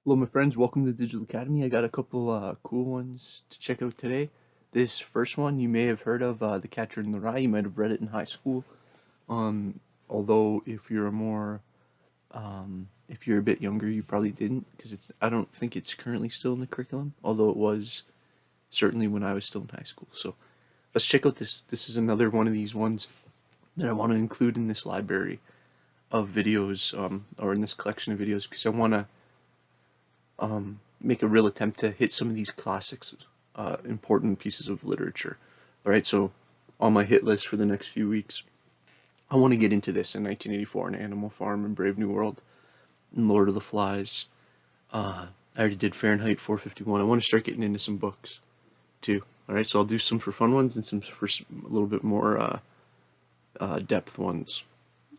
Hello, my friends. Welcome to Digital Academy. I got a couple cool ones to check out today. This first one you may have heard of, The Catcher in the Rye. You might have read it in high school. Um, Although if you're a bit younger, you probably didn't, because I don't think it's currently still in the curriculum, although it was certainly when I was still in high school. So let's check out this. This is another one of these ones that I want to include in this library of videos, or in this collection of videos, because I want to make a real attempt to hit some of these classics, important pieces of literature. All right, so on my hit list for the next few weeks, I want to get into this in 1984 in Animal Farm and Brave New World and Lord of the Flies. I already did Fahrenheit 451. I want to start getting into some books too. All right, so I'll do some for fun ones and some for a little bit more depth ones.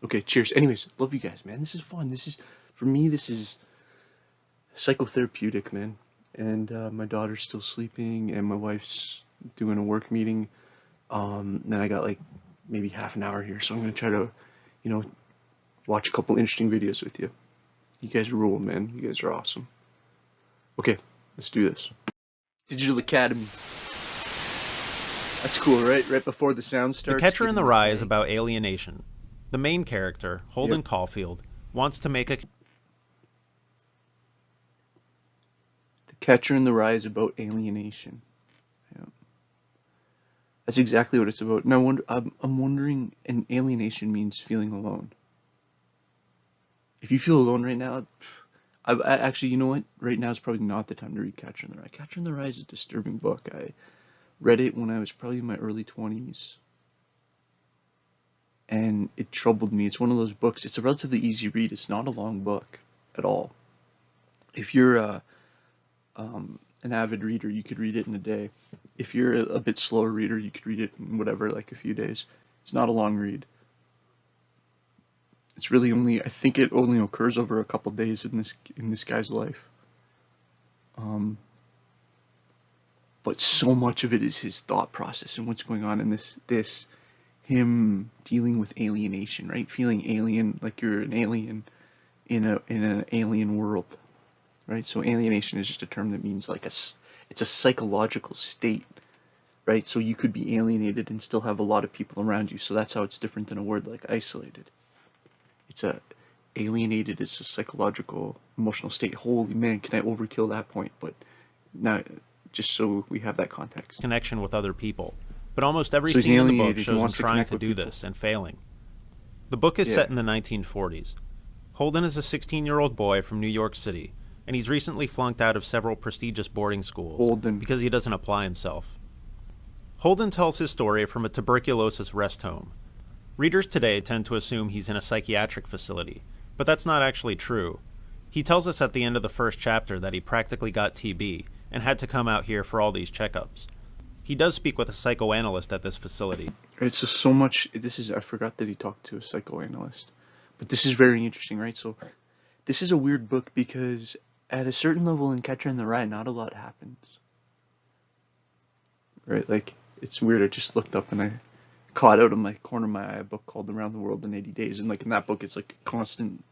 Okay, cheers. Anyways, love you guys, man. This is fun. For me, this is psychotherapeutic, man. And my daughter's still sleeping, and my wife's doing a work meeting. Then I got like maybe half an hour here, so I'm gonna try to, you know, watch a couple interesting videos with you. You guys rule, man. You guys are awesome. Okay, let's do this. Digital Academy. That's cool, right? Right before the sound The starts, Catcher in getting the that Rye is bang. about alienation. The main character, Yep. Holden Caulfield, wants to make a The Catcher in the Rye is about alienation. Yep. That's exactly what it's about. Now, I'm wondering, and alienation means feeling alone. If you feel alone right now, actually, you know what? Right now is probably not the time to read Catcher in the Rye. Catcher in the Rye is a disturbing book. I read it when I was probably in my early 20s, and it troubled me. It's one of those books. It's a relatively easy read. It's not a long book at all. If you're an avid reader, you could read it in a day. If you're a bit slower reader, you could read it in whatever, like a few days. It's not a long read. It's really only, I think it only occurs over a couple days in this guy's life. Um, but so much of it is his thought process and what's going on in this him dealing with alienation, right? Feeling alien, like you're an alien in an alien world, right? So alienation is just a term that means like it's a psychological state, right? So you could be alienated and still have a lot of people around you. So that's how it's different than a word like isolated. It's a Alienated is a psychological emotional state. Holy man, can I overkill that point? But now, just so we have that context. connection with other people. But almost every So he's scene in the book alienated. He shows him wants to trying connect to with do people. this and failing. The book is Yeah. set in the 1940s. Holden is a 16-year-old boy from New York City, and he's recently flunked out of several prestigious boarding schools Holden. because he doesn't apply himself. Holden tells his story from a tuberculosis rest home. Readers today tend to assume he's in a psychiatric facility, but that's not actually true. He tells us at the end of the first chapter that he practically got TB and had to come out here for all these checkups. He does speak with a psychoanalyst at this facility. Right. So much. I forgot that he talked to a psychoanalyst. But this is very interesting, right? So this is a weird book because at a certain level in Catcher in the Rye, not a lot happens, right? Like it's weird. I just looked up and I caught out of my corner of my eye a book called Around the World in 80 Days, and like in that book, it's like constant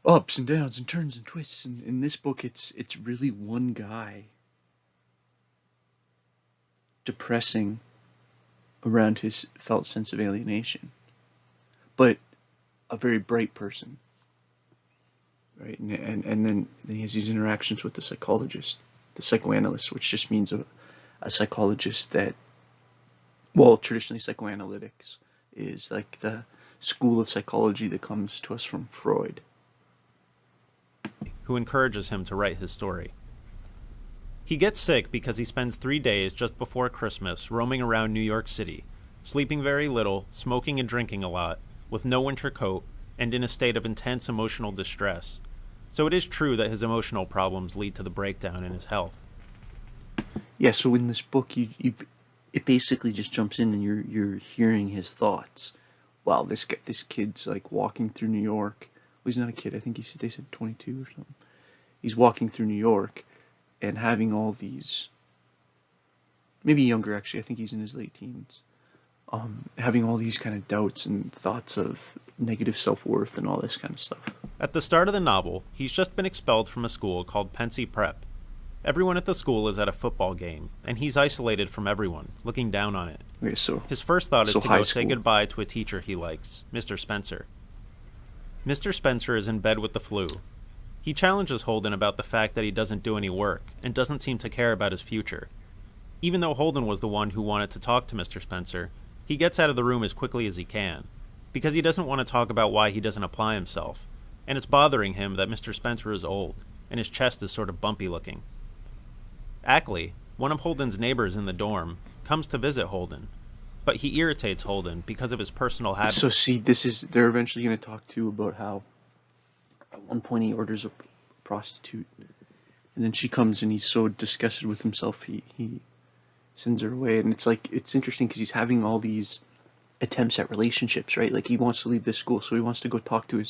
ups and downs and turns and twists. And in this book, it's really one guy depressing around his felt sense of alienation, but a very bright person, right? And then he has these interactions with the psychologist, the psychoanalyst, which just means a psychologist that, well, traditionally psychoanalytics is like the school of psychology that comes to us from Freud. Who encourages him to write his story. He gets sick because he spends 3 days just before Christmas roaming around New York City, sleeping very little, smoking and drinking a lot, with no winter coat, and in a state of intense emotional distress. So it is true that his emotional problems lead to the breakdown in his health. Yeah, so in this book, it basically just jumps in and you're hearing his thoughts. Wow, this kid's like walking through New York. Well, he's not a kid. I think they said 22 or something. He's walking through New York and having all these, maybe younger actually. I think he's in his late teens. having all these kind of doubts and thoughts of negative self-worth and all this kind of stuff. At the start of the novel, he's just been expelled from a school called Pensy Prep. Everyone at the school is at a football game, and he's isolated from everyone, looking down on it. Okay, so His first thought is so to high go say school. goodbye to a teacher he likes, Mr. Spencer. Mr. Spencer is in bed with the flu. He challenges Holden about the fact that he doesn't do any work and doesn't seem to care about his future. Even though Holden was the one who wanted to talk to Mr. Spencer, he gets out of the room as quickly as he can, because he doesn't want to talk about why he doesn't apply himself, and it's bothering him that Mr. Spencer is old, and his chest is sort of bumpy looking. Ackley, one of Holden's neighbors in the dorm, comes to visit Holden, but he irritates Holden because of his personal habits. So see, they're eventually going to talk to about how at one point he orders a prostitute, and then she comes and he's so disgusted with himself he sends her away. And it's interesting because he's having all these attempts at relationships, right? Like he wants to leave this school, so he wants to go talk to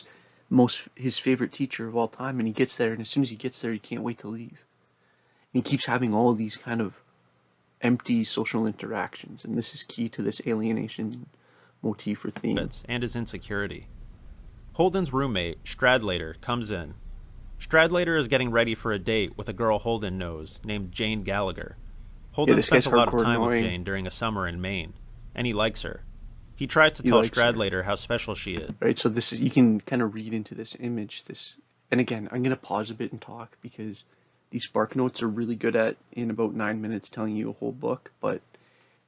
his favorite teacher of all time, and he gets there, and as soon as he gets there, he can't wait to leave. And he keeps having all of these kind of empty social interactions, and this is key to this alienation motif or theme. And his insecurity. Holden's roommate, Stradlater, comes in. Stradlater is getting ready for a date with a girl Holden knows named Jane Gallagher. Holden spent a lot of time with Jane during a summer in Maine, and he likes her. He tries to tell Stradlater how special she is. Right, so you can kind of read into this image, and again, I'm going to pause a bit and talk because these Spark Notes are really good at, in about 9 minutes, telling you a whole book, but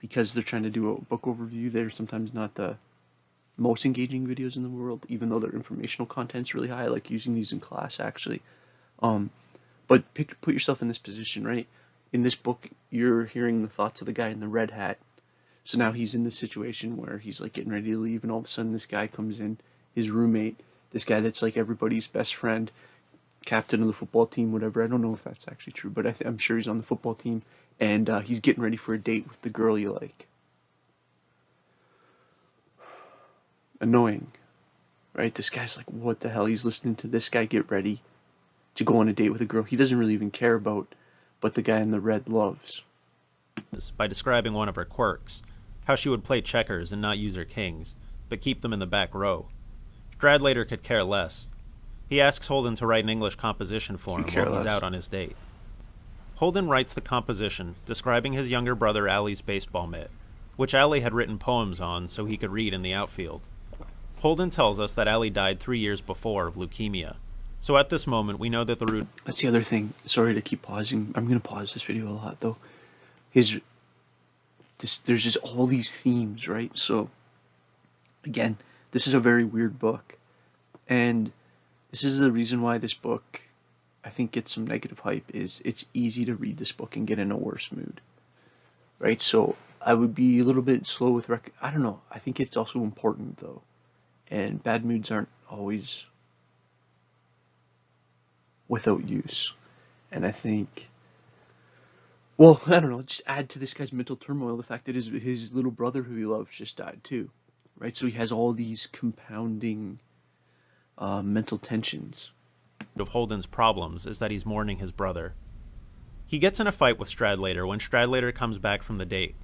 because they're trying to do a book overview, they're sometimes not the most engaging videos in the world, even though their informational content's really high. I like using these in class, actually. But put yourself in this position, right? In this book, you're hearing the thoughts of the guy in the red hat. So now he's in this situation where he's like getting ready to leave, and all of a sudden this guy comes in, his roommate, this guy that's like everybody's best friend, captain of the football team, whatever. I don't know if that's actually true, but I'm sure he's on the football team, and he's getting ready for a date with the girl you like. Annoying, right? This guy's like, what the hell? He's listening to this guy get ready to go on a date with a girl he doesn't really even care about, but the guy in the red loves. By describing one of her quirks, how she would play checkers and not use her kings, but keep them in the back row. Stradlater could care less. He asks Holden to write an English composition for him while he's out on his date. Holden writes the composition describing his younger brother Allie's baseball mitt, which Allie had written poems on so he could read in the outfield. Holden tells us that Allie died 3 years before of leukemia, so at this moment we know that the root... That's the other thing. Sorry to keep pausing. I'm going to pause this video a lot, though. There's just all these themes, right? So, again, this is a very weird book, and this is the reason why this book, I think, gets some negative hype, is it's easy to read this book and get in a worse mood, right? So I would be a little bit slow with I don't know. I think it's also important, though, and bad moods aren't always without use, and I think... Well, I don't know, just add to this guy's mental turmoil the fact that his little brother who he loves just died too, right? So he has all these compounding mental tensions. Of Holden's problems is that he's mourning his brother. He gets in a fight with Stradlater when Stradlater comes back from the date.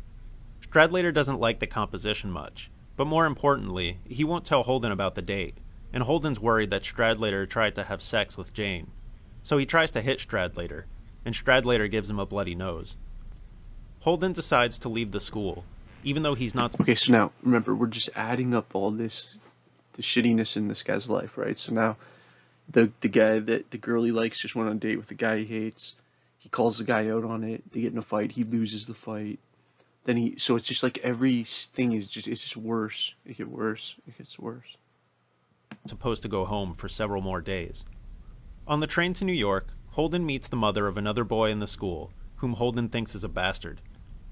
Stradlater doesn't like the composition much, but more importantly, he won't tell Holden about the date, and Holden's worried that Stradlater tried to have sex with Jane. So he tries to hit Stradlater, and Stradlater gives him a bloody nose. Holden decides to leave the school, even though he's not... Okay, so now, remember, we're just adding up all the shittiness in this guy's life, right? So now, the guy that the girl he likes just went on a date with the guy he hates. He calls the guy out on it. They get in a fight. He loses the fight. So it's just like everything it's just worse. It gets worse. It gets worse. Supposed to go home for several more days. On the train to New York, Holden meets the mother of another boy in the school, whom Holden thinks is a bastard.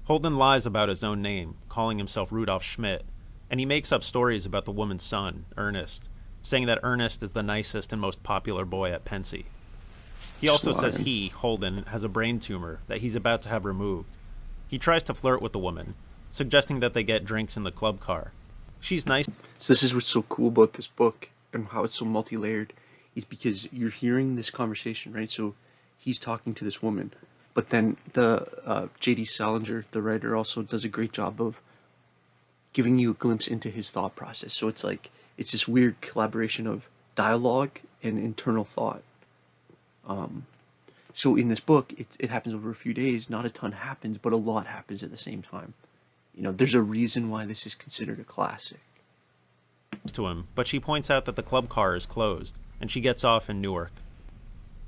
Holden lies about his own name, calling himself Rudolph Schmidt, and he makes up stories about the woman's son, Ernest, saying that Ernest is the nicest and most popular boy at Pensy. He also says Holden, has a brain tumor that he's about to have removed. He tries to flirt with the woman, suggesting that they get drinks in the club car. She's nice. So this is what's so cool about this book and how it's so multi-layered, is because you're hearing this conversation, right? So he's talking to this woman, but then the J.D. Salinger, the writer, also does a great job of giving you a glimpse into his thought process. So it's like it's this weird collaboration of dialogue and internal thought. So in this book, it happens over a few days. Not a ton happens, but a lot happens at the same time. There's a reason why this is considered a classic. To him, but she points out that the club car is closed, and she gets off in Newark.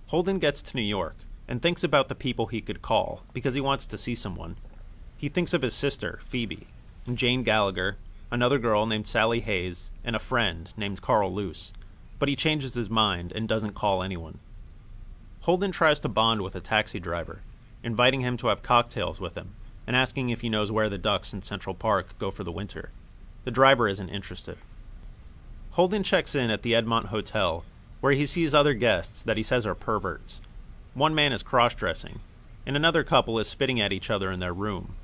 Holden gets to New York and thinks about the people he could call because he wants to see someone. He thinks of his sister, Phoebe, and Jane Gallagher, another girl named Sally Hayes, and a friend named Carl Luce, but he changes his mind and doesn't call anyone. Holden tries to bond with a taxi driver, inviting him to have cocktails with him and asking if he knows where the ducks in Central Park go for the winter. The driver isn't interested. Holden checks in at the Edmont Hotel, where he sees other guests that he says are perverts. One man is cross-dressing, and another couple is spitting at each other in their room.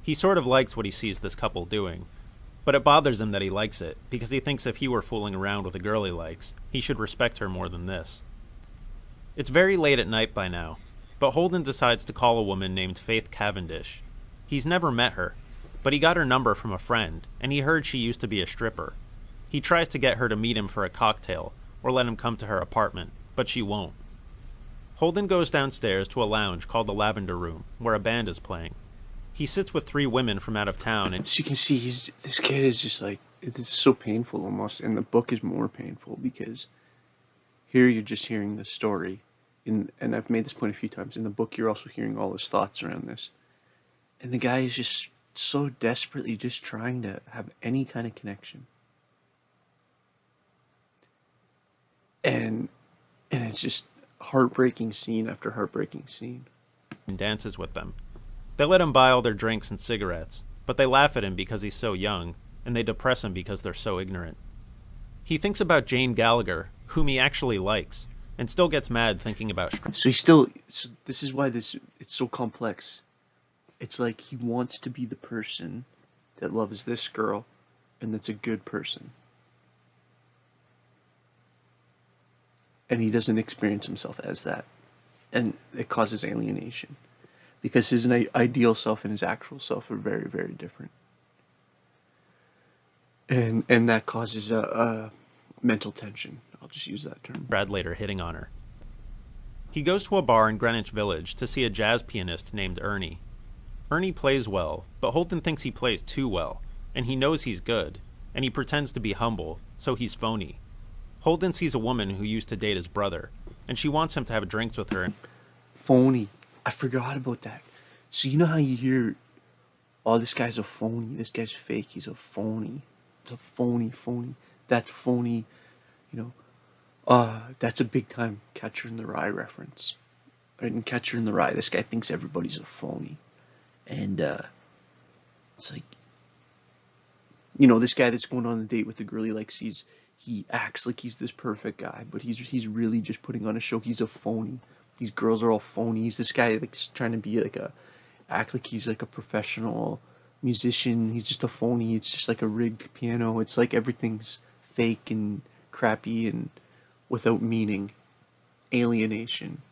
He sort of likes what he sees this couple doing, but it bothers him that he likes it, because he thinks if he were fooling around with a girl he likes, he should respect her more than this. It's very late at night by now, but Holden decides to call a woman named Faith Cavendish. He's never met her, but he got her number from a friend, and he heard she used to be a stripper. He tries to get her to meet him for a cocktail, or let him come to her apartment, but she won't. Holden goes downstairs to a lounge called the Lavender Room, where a band is playing. He sits with 3 women from out of town, and as you can see, this kid is just like, this is so painful almost, and the book is more painful because here you're just hearing the story, and I've made this point a few times. In the book, you're also hearing all his thoughts around this, and the guy is just so desperately just trying to have any kind of connection, and it's just heartbreaking scene after heartbreaking scene. Dances with them. They let him buy all their drinks and cigarettes, but they laugh at him because he's so young, and they depress him because they're so ignorant. He thinks about Jane Gallagher, whom he actually likes, and still gets mad thinking about so this is why it's so complex. It's like he wants to be the person that loves this girl and that's a good person, and he doesn't experience himself as that, and it causes alienation because his ideal self and his actual self are very, very different, and that causes a mental tension. I'll just use that term. Brad later hitting on her. He goes to a bar in Greenwich Village to see a jazz pianist named Ernie. Ernie plays well, but Holden thinks he plays too well, and he knows he's good, and he pretends to be humble, so he's phony. Holden sees a woman who used to date his brother, and she wants him to have drinks with her. Phony. I forgot about that. So you know how you hear, oh, this guy's a phony, this guy's fake, he's a phony. It's a phony. That's phony, that's a big time Catcher in the Rye reference. Right, in Catcher in the Rye, this guy thinks everybody's a phony. And it's like, this guy that's going on a date with the girl he likes, he acts like he's this perfect guy, but he's really just putting on a show. He's a phony. These girls are all phonies. This guy likes trying to be act like he's like a professional musician. He's just a phony. It's just like a rigged piano. It's like everything's fake and crappy and without meaning. Alienation.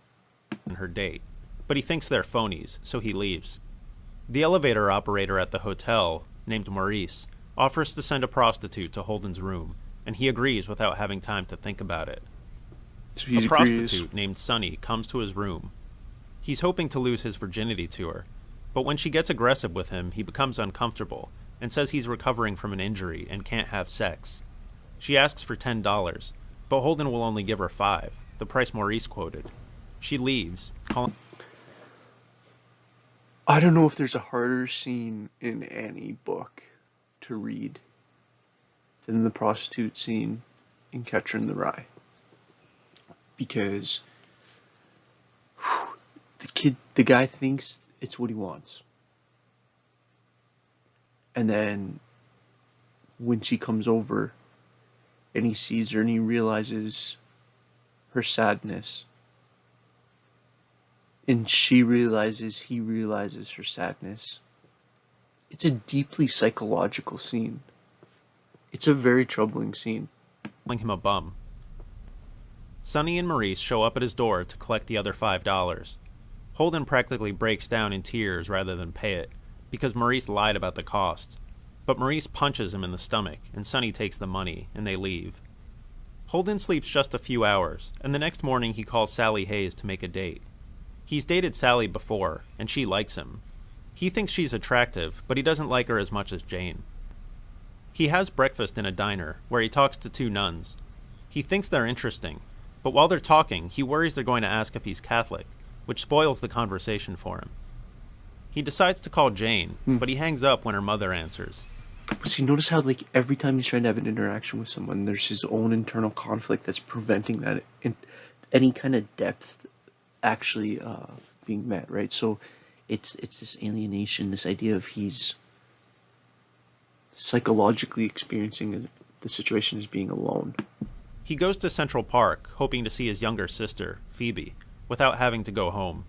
Her date, but he thinks they're phonies, so he leaves. The elevator operator at the hotel, named Maurice, offers to send a prostitute to Holden's room, and he agrees without having time to think about it. So a prostitute named Sunny comes to his room. He's hoping to lose his virginity to her, but when she gets aggressive with him, he becomes uncomfortable and says he's recovering from an injury and can't have sex. She asks for $10, but Holden will only give her $5, the price Maurice quoted. She leaves, calling... I don't know if there's a harder scene in any book to read than the prostitute scene in Catcher in the Rye. Because the guy thinks it's what he wants. And then when she comes over and he sees her and he realizes her sadness, and he realizes her sadness, it's a deeply psychological scene. It's a very troubling scene. Calling him a bum. Sunny and Maurice show up at his door to collect the other $5. Holden practically breaks down in tears rather than pay it, because Maurice lied about the cost. but Maurice punches him in the stomach, and Sonny takes the money, and they leave. Holden sleeps just a few hours, and the next morning he calls Sally Hayes to make a date. He's dated Sally before, and she likes him. He thinks she's attractive, but he doesn't like her as much as Jane. He has breakfast in a diner, where he talks to two nuns. He thinks they're interesting, but while they're talking, he worries they're going to ask if he's Catholic, which spoils the conversation for him. He decides to call Jane, but he hangs up when her mother answers. See, notice how, like, every time he's trying to have an interaction with someone, there's his own internal conflict that's preventing that any kind of depth actually being met, right? So it's this alienation, this idea of he's psychologically experiencing the situation as being alone. He goes to Central Park, hoping to see his younger sister, Phoebe, without having to go home.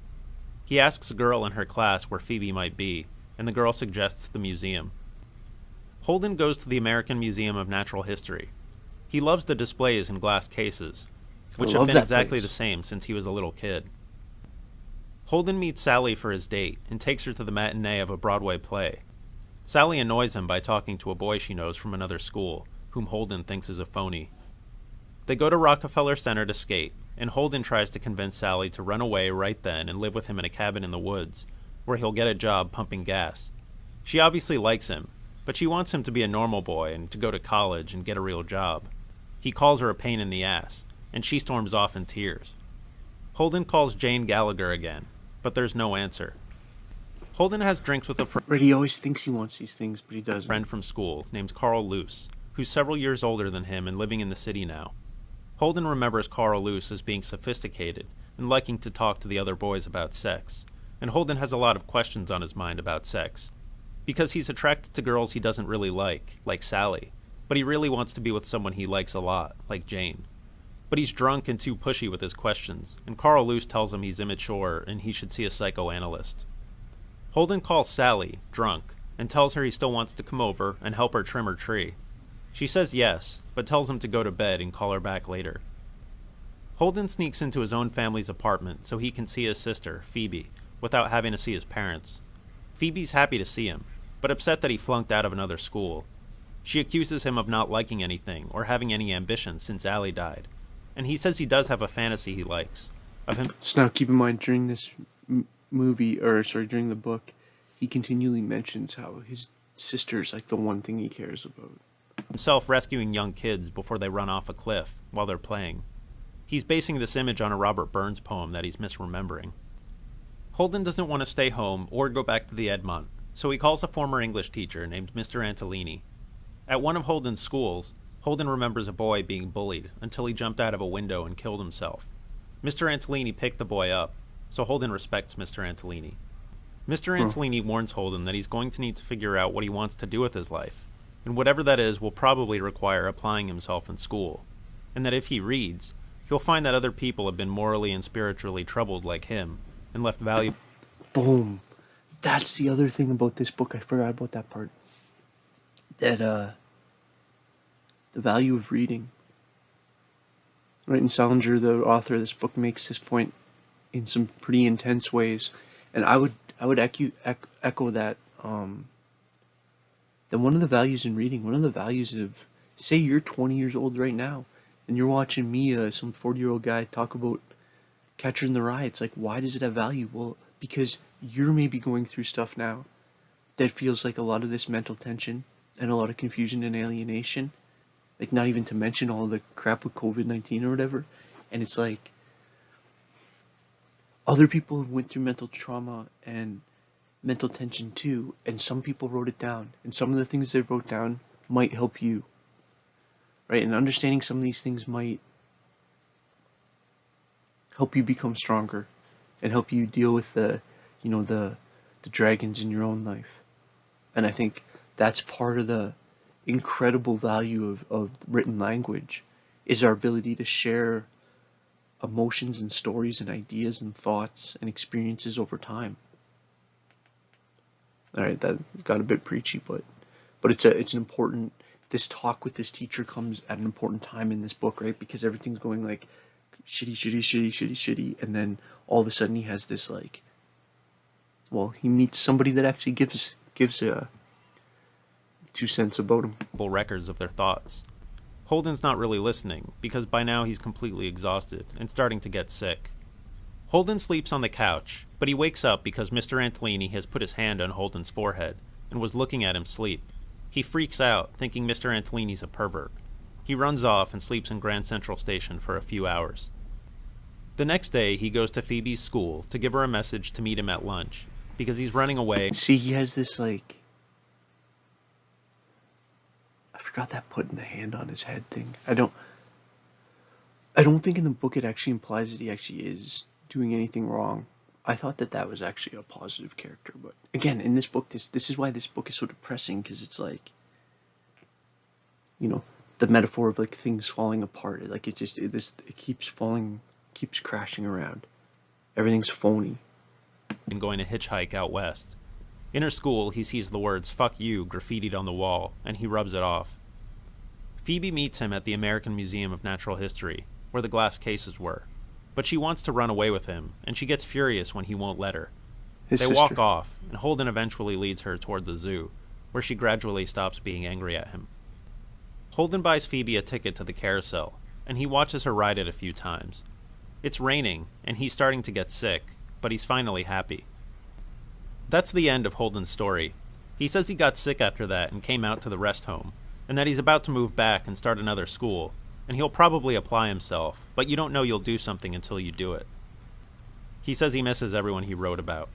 He asks a girl in her class where Phoebe might be, and the girl suggests the museum. Holden goes to the American Museum of Natural History. He loves the displays in glass cases, which have been exactly the same since he was a little kid. Holden meets Sally for his date and takes her to the matinee of a Broadway play. Sally annoys him by talking to a boy she knows from another school, whom Holden thinks is a phony. They go to Rockefeller Center to skate, and Holden tries to convince Sally to run away right then and live with him in a cabin in the woods, where he'll get a job pumping gas. She obviously likes him, but she wants him to be a normal boy and to go to college and get a real job. He calls her a pain in the ass, and she storms off in tears. Holden calls Jane Gallagher again, but there's no answer. Holden has drinks with a Right, he always thinks he wants these things, but he doesn't. Friend from school named Carl Luce, who's several years older than him and living in the city now. Holden remembers Carl Luce as being sophisticated and liking to talk to the other boys about sex, and Holden has a lot of questions on his mind about sex. Because he's attracted to girls he doesn't really like Sally, but he really wants to be with someone he likes a lot, like Jane. But he's drunk and too pushy with his questions, and Carl Luce tells him he's immature and he should see a psychoanalyst. Holden calls Sally, drunk, and tells her he still wants to come over and help her trim her tree. She says yes, but tells him to go to bed and call her back later. Holden sneaks into his own family's apartment so he can see his sister, Phoebe, without having to see his parents. Phoebe's happy to see him, but upset that he flunked out of another school. She accuses him of not liking anything or having any ambition since Allie died, and he says he does have a fantasy he likes, of him. So now keep in mind, during this during the book, he continually mentions how his sister's like the one thing he cares about. Himself rescuing young kids before they run off a cliff while they're playing. He's basing this image on a Robert Burns poem that he's misremembering. Holden doesn't want to stay home or go back to the Edmont, so he calls a former English teacher named Mr. Antolini. At one of Holden's schools, Holden remembers a boy being bullied until he jumped out of a window and killed himself. Mr. Antolini picked the boy up, so Holden respects Mr. Antolini. Mr. Antolini warns Holden that he's going to need to figure out what he wants to do with his life, and whatever that is will probably require applying himself in school, and that if he reads, he'll find that other people have been morally and spiritually troubled like him, and left valuable. Boom. That's the other thing about this book. I forgot about that part. That, the value of reading. Right, and Salinger, the author of this book, makes this point in some pretty intense ways. And I would echo that, that one of the values in reading, one of the values of, say you're 20 years old right now, and you're watching me, some 40-year-old guy, talk about Catcher in the Rye. It's like, why does it have value? Well, because you're maybe going through stuff now that feels like a lot of this mental tension and a lot of confusion and alienation, like not even to mention all the crap with COVID-19 or whatever. And it's like, other people have went through mental trauma and mental tension too, and some people wrote it down, and some of the things they wrote down might help you, right? And understanding some of these things might help you become stronger and help you deal with the dragons in your own life. And I think that's part of the incredible value of written language, is our ability to share emotions and stories and ideas and thoughts and experiences over time. All right, that got a bit preachy, but it's an important. This talk with this teacher comes at an important time in this book, right? Because everything's going like shitty, and then all of a sudden he has this like, well, he meets somebody that actually gives 2 cents about him. Records of their thoughts. Holden's not really listening, because by now he's completely exhausted and starting to get sick. Holden sleeps on the couch, but he wakes up because Mr. Antolini has put his hand on Holden's forehead and was looking at him sleep. He freaks out, thinking Mr. Antolini's a pervert. He runs off and sleeps in Grand Central Station for a few hours. The next day, he goes to Phoebe's school to give her a message to meet him at lunch, because he's running away. See, he has this, like, I forgot that putting the hand on his head thing. I don't think in the book it actually implies that he actually is doing anything wrong. I thought that that was actually a positive character, but again, in this book, this is why this book is so depressing, because it's like, you know, the metaphor of like things falling apart. Like it keeps falling, keeps crashing around. Everything's phony. And going to hitchhike out west. In her school, he sees the words "fuck you" graffitied on the wall, and he rubs it off. Phoebe meets him at the American Museum of Natural History, where the glass cases were. But she wants to run away with him, and she gets furious when he won't let her. They walk off, and Holden eventually leads her toward the zoo, where she gradually stops being angry at him. Holden buys Phoebe a ticket to the carousel, and he watches her ride it a few times. It's raining, and he's starting to get sick, but he's finally happy. That's the end of Holden's story. He says he got sick after that and came out to the rest home, and that he's about to move back and start another school, and he'll probably apply himself, but you don't know you'll do something until you do it. He says he misses everyone he wrote about.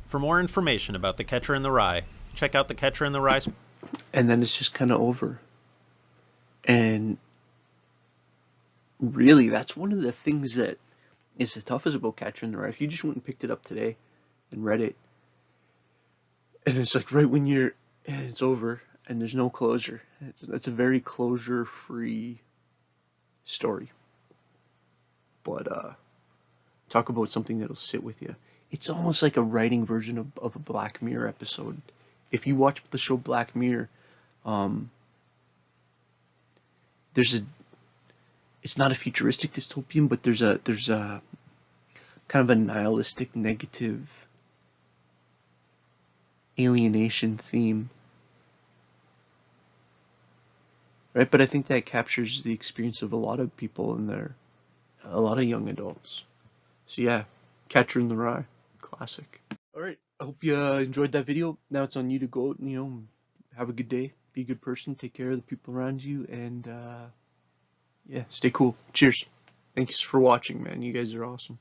For more information about The Catcher in the Rye, check out The Catcher in the Rye. And then it's just kind of over. And really, that's one of the things that is the toughest about Catcher in the Rye. If you just went and picked it up today and read it, and it's like right when it's over and there's no closure. It's a very closure-free story. But talk about something that'll sit with you. It's almost like a writing version of a Black Mirror episode. If you watch the show Black Mirror, it's not a futuristic dystopian, but there's a kind of a nihilistic, negative alienation theme, right? But I think that captures the experience of a lot of people a lot of young adults. So yeah, Catcher in the Rye, classic. All right, I hope you enjoyed that video. Now it's on you to go out and, have a good day, be a good person, take care of the people around you, and yeah, stay cool. Cheers. Thanks for watching, man. You guys are awesome.